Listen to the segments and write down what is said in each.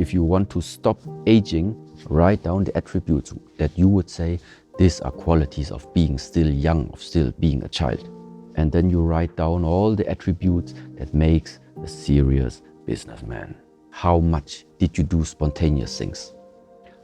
if you want to stop aging, write down the attributes that you would say, these are qualities of being still young, of still being a child. And then you write down all the attributes that makes a serious businessman. How much did you do spontaneous things?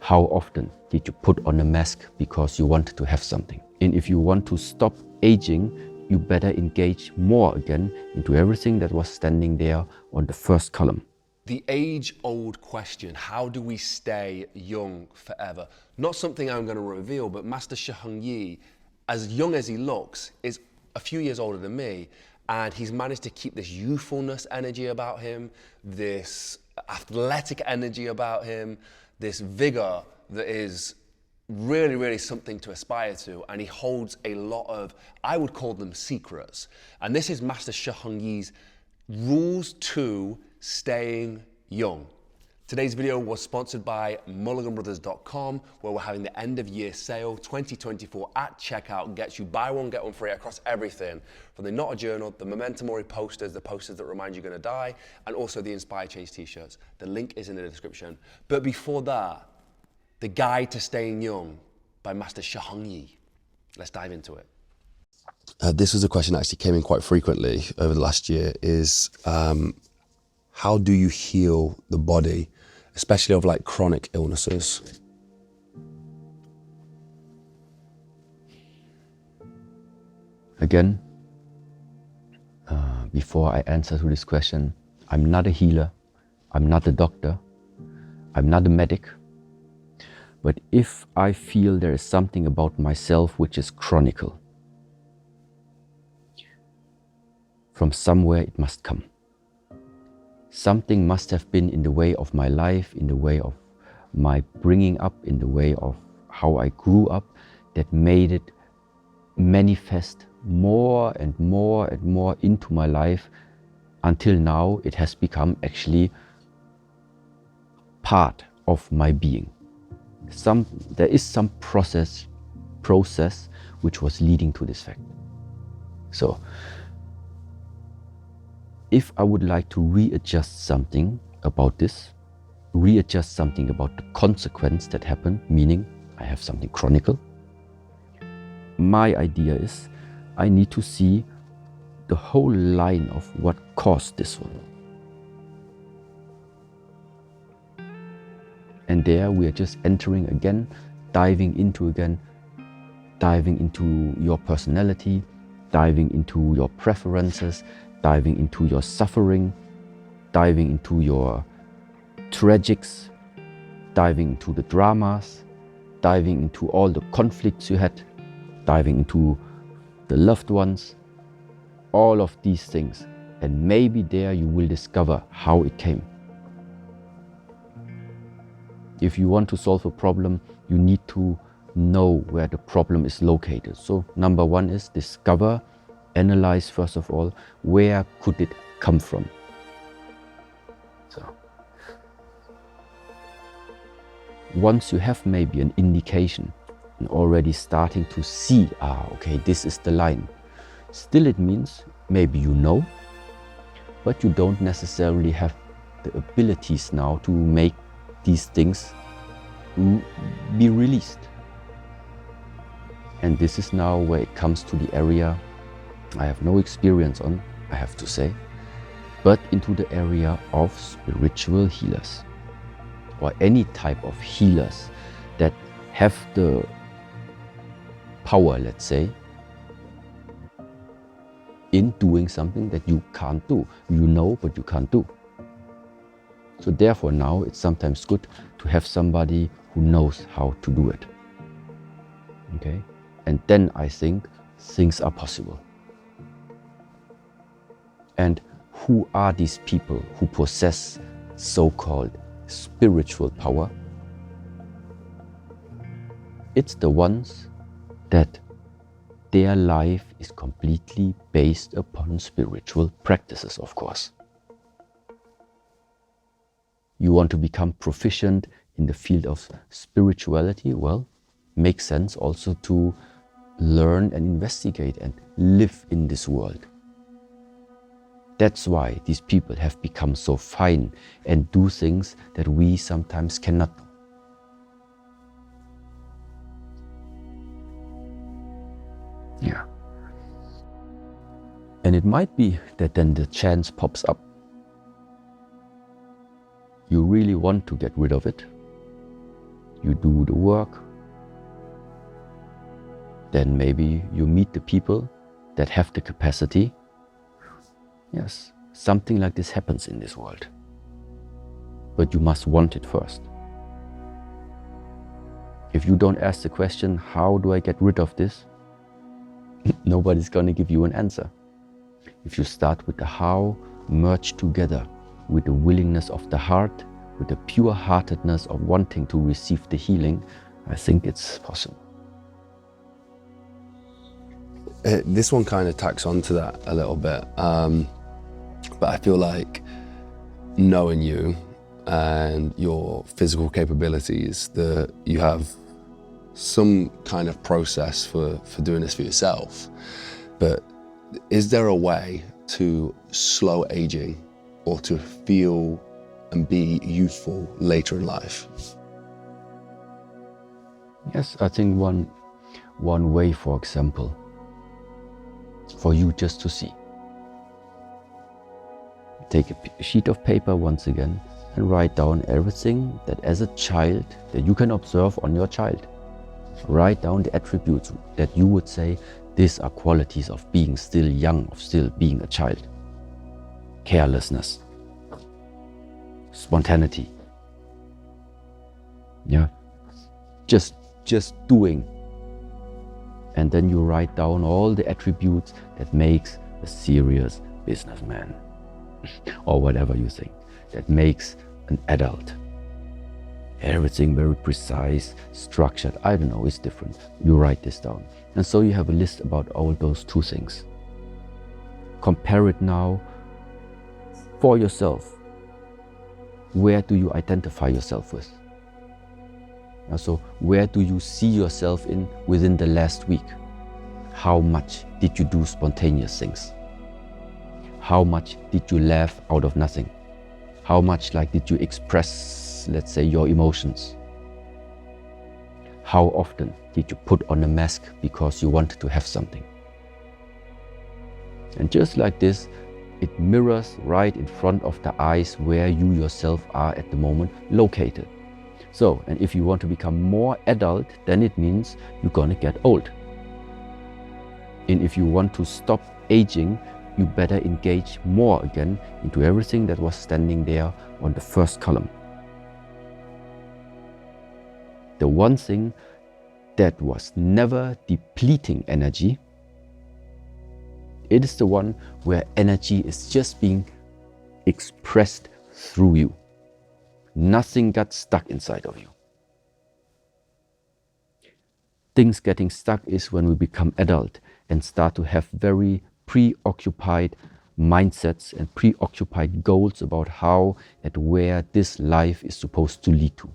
How often did you put on a mask because you wanted to have something? And if you want to stop aging, you better engage more again into everything that was standing there on the first column. The age-old question, how do we stay young forever? Not something I'm going to reveal, but Master Shi Heng Yi, as young as he looks, is a few years older than me, and he's managed to keep this youthfulness energy about him, this athletic energy about him, this vigor that is really, really something to aspire to, and he holds a lot of, I would call them secrets. And this is Master Shi Heng Yi's rules to staying young. Today's video was sponsored by mulliganbrothers.com, where we're having the end of year sale 2024 at checkout. Gets you buy one, get one free across everything. From the Not a Journal, the Memento Mori posters, the posters that remind you you're gonna die, and also the Inspire Change t-shirts. The link is in the description. But before that, the Guide to Staying Young by Master Shi Heng Yi. Let's dive into it. This was a question that actually came in quite frequently over the last year, is how do you heal the body, especially of like chronic illnesses? Again, before I answer to this question, I'm not a healer, I'm not a doctor, I'm not a medic. But if I feel there is something about myself which is chronical, from somewhere it must come. Something must have been in the way of my life, in the way of my bringing up, in the way of how I grew up, that made it manifest more and more and more into my life, until now it has become actually part of my being. There is some process which was leading to this fact. So, if I would like to readjust something about this, readjust something about the consequence that happened, meaning I have something chronical, my idea is I need to see the whole line of what caused this one. And there we are just entering again, diving into your personality, diving into your preferences, diving into your suffering, diving into your tragics, diving into the dramas, diving into all the conflicts you had, diving into the loved ones, all of these things. And maybe there you will discover how it came. If you want to solve a problem, you need to know where the problem is located. So number one is discover, analyze first of all, where could it come from? So once you have maybe an indication and already starting to see, okay, this is the line. Still it means maybe you know, but you don't necessarily have the abilities now to make these things be released. And this is now where it comes to the area I have no experience on, I have to say, but into the area of spiritual healers, or any type of healers that have the power, let's say, in doing something that you can't do. You know, but you can't do. So therefore now it's sometimes good to have somebody who knows how to do it. Okay? And then I think things are possible. And who are these people who possess so-called spiritual power? It's the ones that their life is completely based upon spiritual practices, of course. You want to become proficient in the field of spirituality? Well, makes sense also to learn and investigate and live in this world. That's why these people have become so fine and do things that we sometimes cannot do. Yeah. And it might be that then the chance pops up. You really want to get rid of it. You do the work. Then maybe you meet the people that have the capacity. Yes, something like this happens in this world. But you must want it first. If you don't ask the question, how do I get rid of this? Nobody's going to give you an answer. If you start with the how, merge together with the willingness of the heart, with the pure-heartedness of wanting to receive the healing, I think it's possible. This one kind of tacks onto that a little bit, but I feel like knowing you and your physical capabilities, that you have some kind of process for doing this for yourself. But is there a way to slow aging or to feel and be youthful later in life? Yes, I think one way, for example, for you just to see. Take a sheet of paper once again and write down everything that as a child that you can observe on your child. Write down the attributes that you would say, these are qualities of being still young, of still being a child. Carelessness, spontaneity. Yeah, just doing. And then you write down all the attributes that makes a serious businessman or whatever you think, that makes an adult. Everything very precise, structured, I don't know, it's different. You write this down. And so you have a list about all those two things. Compare it now for yourself. Where do you identify yourself with? So where do you see yourself in within the last week? How much did you do spontaneous things? How much did you laugh out of nothing? How much did you express, let's say, your emotions? How often did you put on a mask because you wanted to have something? And just like this, it mirrors right in front of the eyes where you yourself are at the moment located. So, and if you want to become more adult, then it means you're gonna get old. And if you want to stop aging, you better engage more again into everything that was standing there on the first column. The one thing that was never depleting energy, it is the one where energy is just being expressed through you. Nothing got stuck inside of you. Things getting stuck is when we become adult and start to have very preoccupied mindsets and preoccupied goals about how and where this life is supposed to lead to.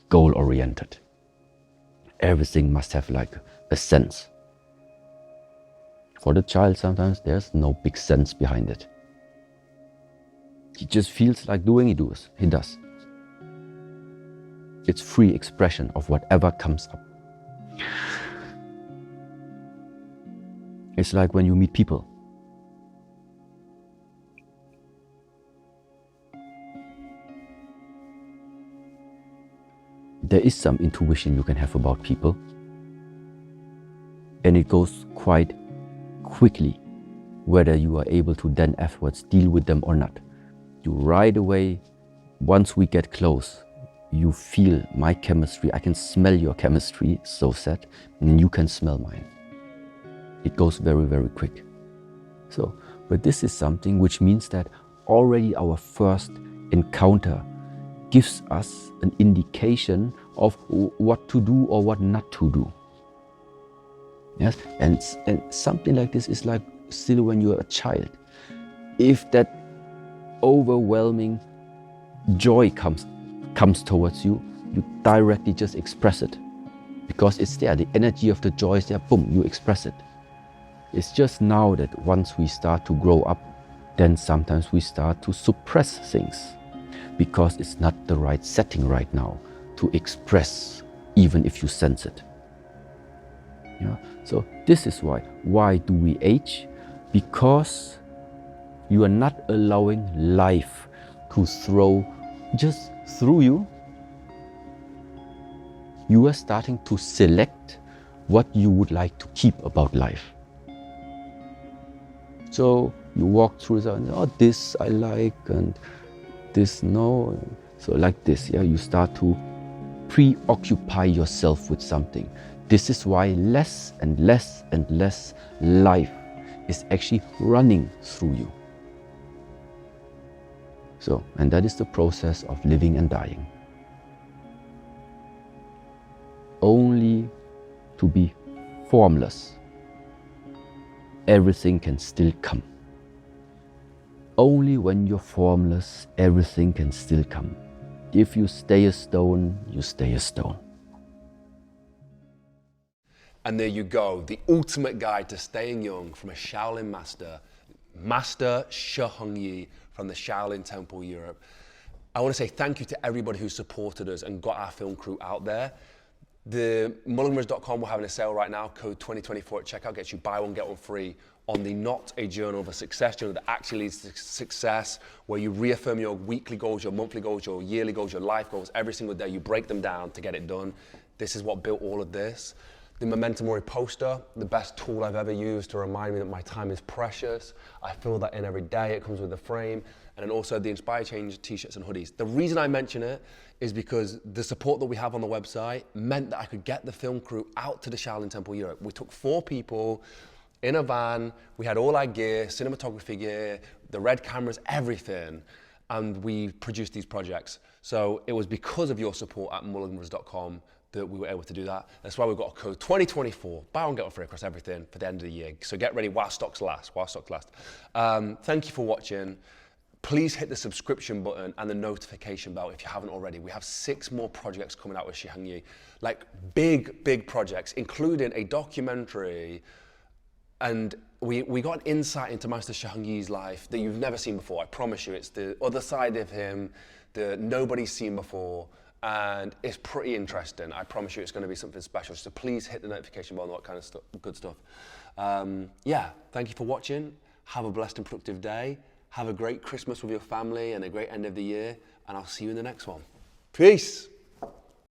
Goal-oriented. Everything must have a sense. For the child, sometimes there's no big sense behind it. He just feels like doing, he does. It's free expression of whatever comes up. It's like when you meet people. There is some intuition you can have about people, and it goes quite quickly whether you are able to then afterwards deal with them or not. You right away, once we get close, you feel my chemistry, I can smell your chemistry, so set, and you can smell mine. It goes very, very quick. So, but this is something which means that already our first encounter gives us an indication of what to do or what not to do. Yes, and something like this is like still when you're a child. If that overwhelming joy comes towards you, you directly just express it. Because it's there, the energy of the joy is there, boom, you express it. It's just now that once we start to grow up then sometimes we start to suppress things because it's not the right setting right now to express, even if you sense it. Yeah? So this is why. Why do we age? Because you are not allowing life to throw just through you. You are starting to select what you would like to keep about life. So you walk through the, oh, this I like and this no. So like this, yeah, you start to preoccupy yourself with something. This is why less and less and less life is actually running through you. So, and that is the process of living and dying. Only to be formless, everything can still come. Only when you're formless, everything can still come. If you stay a stone, you stay a stone. And there you go, the ultimate guide to staying young from a Shaolin master, Master Shi Heng Yi from the Shaolin Temple Europe. I want to say thank you to everybody who supported us and got our film crew out there. The mulligan.com, we're having a sale right now, code 2024 at checkout gets you buy one, get one free on the Not a Journal of a Success journal that actually leads to success, where you reaffirm your weekly goals, your monthly goals, your yearly goals, your life goals, every single day. You break them down to get it done. This is what built all of this. The Momentum Mori poster, the best tool I've ever used to remind me that my time is precious. I fill that in every day. It comes with a frame. And then also the Inspire Change t-shirts and hoodies. The reason I mention it is because the support that we have on the website meant that I could get the film crew out to the Shaolin Temple Europe. We took 4 people in a van. We had all our gear, cinematography gear, the red cameras, everything. And we produced these projects. So it was because of your support at mulligan.com that we were able to do that. That's why we've got a code 2024, buy one, get one free across everything for the end of the year. So get ready while stocks last, Thank you for watching. Please hit the subscription button and the notification bell if you haven't already. We have 6 more projects coming out with Shi Heng Yi, like big projects, including a documentary. And we got an insight into Master Shi Heng Yi's life that you've never seen before. I promise you, it's the other side of him that nobody's seen before. And it's pretty interesting. I promise you it's going to be something special. So please hit the notification bell and all that kind of good stuff. Yeah, thank you for watching. Have a blessed and productive day. Have a great Christmas with your family and a great end of the year. And I'll see you in the next one. Peace.